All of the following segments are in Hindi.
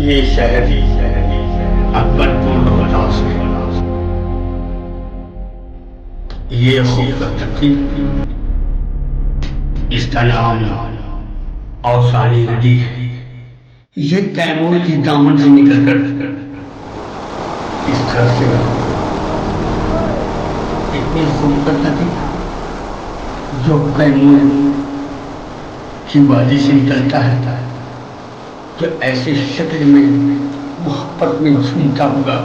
ये शहर अकबरपुर रोहतास में ये खूबसूरत थी। इसका नाम औसानी नदी है। ये कैमूर की दामन से निकलकर इस तरह से इतनी खूबसूरत नदी जो कैमूर की वादी से निकलता है, जो ऐसे शक्ल में मोहब्बत में झूमता हुआ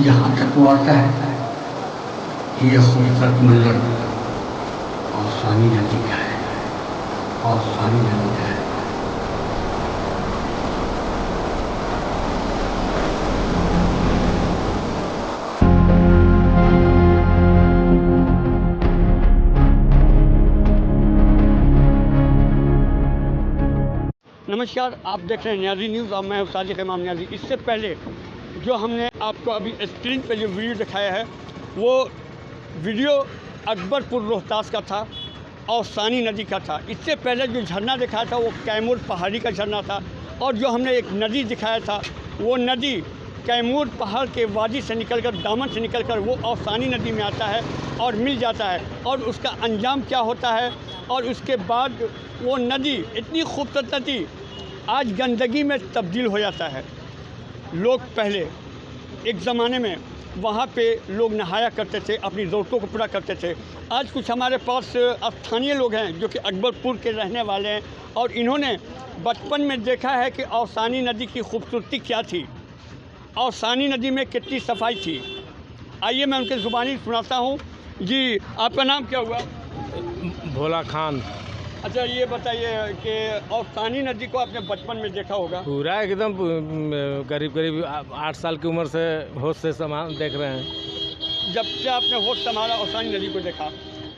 यहाँ तक आता है। ये खूबसूरत मंजर औसानी नदी का है, औसानी नदी का है। नमस्कार, आप देख रहे हैं न्याजी न्यूज़ और मैं साजिद इमाम न्याजी। इससे पहले जो हमने आपको अभी स्क्रीन पे जो वीडियो दिखाया है वो वीडियो अकबरपुर रोहतास का था, औसानी नदी का था। इससे पहले जो झरना दिखाया था वो कैमूर पहाड़ी का झरना था, और जो हमने एक नदी दिखाया था वो नदी कैमूर पहाड़ के वादी से निकलकर, दामन से निकलकर वो औसानी नदी में आता है और मिल जाता है। और उसका अंजाम क्या होता है, और उसके बाद वो नदी इतनी खूबसूरत नदी आज गंदगी में तब्दील हो जाता है। लोग पहले एक ज़माने में वहाँ पे लोग नहाया करते थे, अपनी ज़रूरतों को पूरा करते थे। आज कुछ हमारे पास स्थानीय लोग हैं जो कि अकबरपुर के रहने वाले हैं, और इन्होंने बचपन में देखा है कि औसानी नदी की खूबसूरती क्या थी, औसानी नदी में कितनी सफाई थी। आइए मैं उनके ज़ुबानी सुनाता हूँ। जी, आपका नाम क्या हुआ? भोला खान। अच्छा, ये बताइए कि औसानी नदी को आपने बचपन में देखा होगा? पूरा एकदम करीब करीब 8 साल की उम्र से होश से सामान देख रहे हैं। जब से आपने होश संभाला औसानी नदी को देखा,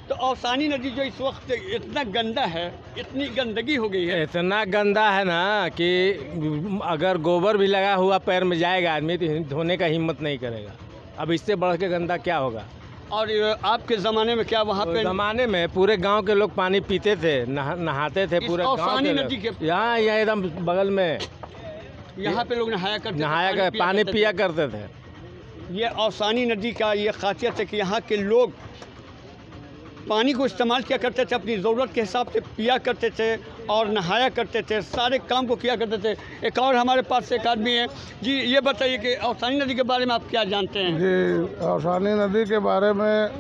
तो औसानी नदी जो इस वक्त इतना गंदा है, इतनी गंदगी हो गई है, इतना गंदा है ना कि अगर गोबर भी लगा हुआ पैर में जाएगा आदमी तो धोने का हिम्मत नहीं करेगा। अब इससे बढ़ के गंदा क्या होगा। और आपके ज़माने में क्या वहाँ पे? ज़माने में पूरे गांव के लोग पानी पीते थे, नहाते थे पूरे गांव के नदी के यहाँ एकदम बगल में यहाँ पे लोग नहाया करते पानी पिया करते थे। ये औसानी नदी का ये खासियत है कि यहाँ के लोग पानी को इस्तेमाल किया करते थे, अपनी ज़रूरत के हिसाब से पिया करते थे और नहाया करते थे, सारे काम को किया करते थे। एक और हमारे पास एक आदमी है। जी, ये बताइए कि औसानी नदी के बारे में आप क्या जानते हैं? जी, औसानी नदी के बारे में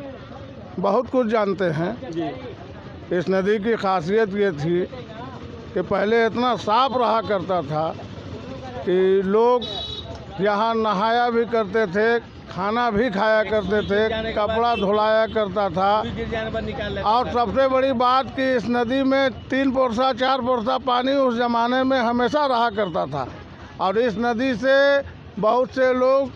बहुत कुछ जानते हैं जी। इस नदी की खासियत ये थी कि पहले इतना साफ रहा करता था कि लोग यहाँ नहाया भी करते थे, खाना भी खाया करते थे, कपड़ा धुलाया करता था। और सबसे बड़ी बात कि इस नदी में 3 पोरसा 4 पोरसा पानी उस ज़माने में हमेशा रहा करता था, और इस नदी से बहुत से लोग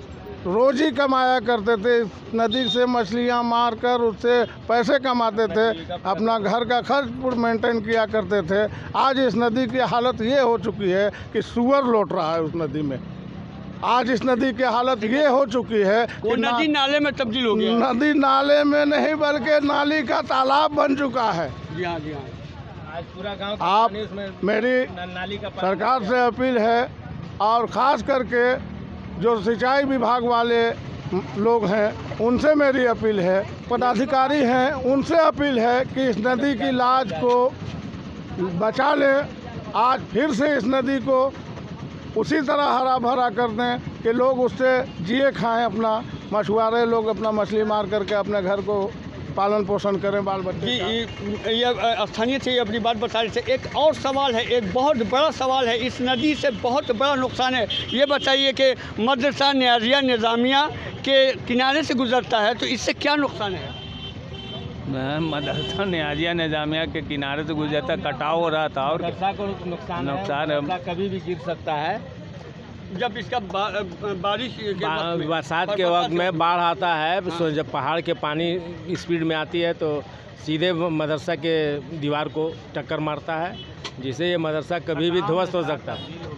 रोज़ी कमाया करते थे। इस नदी से मछलियाँ मार कर उससे पैसे कमाते थे, अपना घर का खर्च मेंटेन किया करते थे। आज इस नदी की हालत ये हो चुकी है कि सूअर लौट रहा है उस नदी में। आज इस नदी की हालत ये हो चुकी है कि नदी नाले में तब्दील हो गया। नदी नाले में नहीं बल्कि नाली का तालाब बन चुका है। जी हाँ, जी हाँ। आज पूरा गांव आप मेरी नाली का सरकार से अपील है, और ख़ास करके जो सिंचाई विभाग वाले लोग हैं उनसे मेरी अपील है, पदाधिकारी हैं उनसे अपील है कि इस नदी की लाज को बचा लें। आज फिर से इस नदी को उसी तरह हरा भरा कर दें कि लोग उससे जिए खाएं, अपना मछुआरे लोग अपना मछली मार करके अपने घर को पालन पोषण करें, बाल बच्चे। जी, ये स्थानीय से अपनी बात बता रहे थे। एक और सवाल है, एक बहुत बड़ा सवाल है। इस नदी से बहुत बड़ा नुकसान है। ये बताइए कि मदरसा न्याजिया निज़ामिया के किनारे से गुजरता है, तो इससे क्या नुकसान है? मदरसा न्याजिया निज़ामिया के किनारे से गुजरता, कटाव हो रहा था और नुकसान है, कभी भी गिर सकता है। जब इसका बारिश बरसात के वक्त में बाढ़ आता है, तो जब पहाड़ के पानी स्पीड में आती है तो सीधे मदरसा के दीवार को टक्कर मारता है, जिससे ये मदरसा कभी भी ध्वस्त हो सकता है।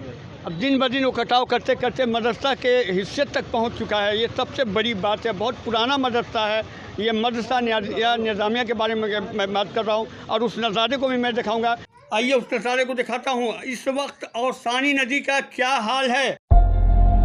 अब दिन ब दिन वो कटाव करते करते मदरसा के हिस्से तक पहुंच चुका है। ये सबसे बड़ी बात है। बहुत पुराना मदरसा है ये। मदरसा निज़ामिया के बारे में मैं बात कर रहा हूं, और उस नज़ारे को भी मैं दिखाऊंगा। आइए उस नज़ारे को दिखाता हूँ इस वक्त और सानी नदी का क्या हाल है।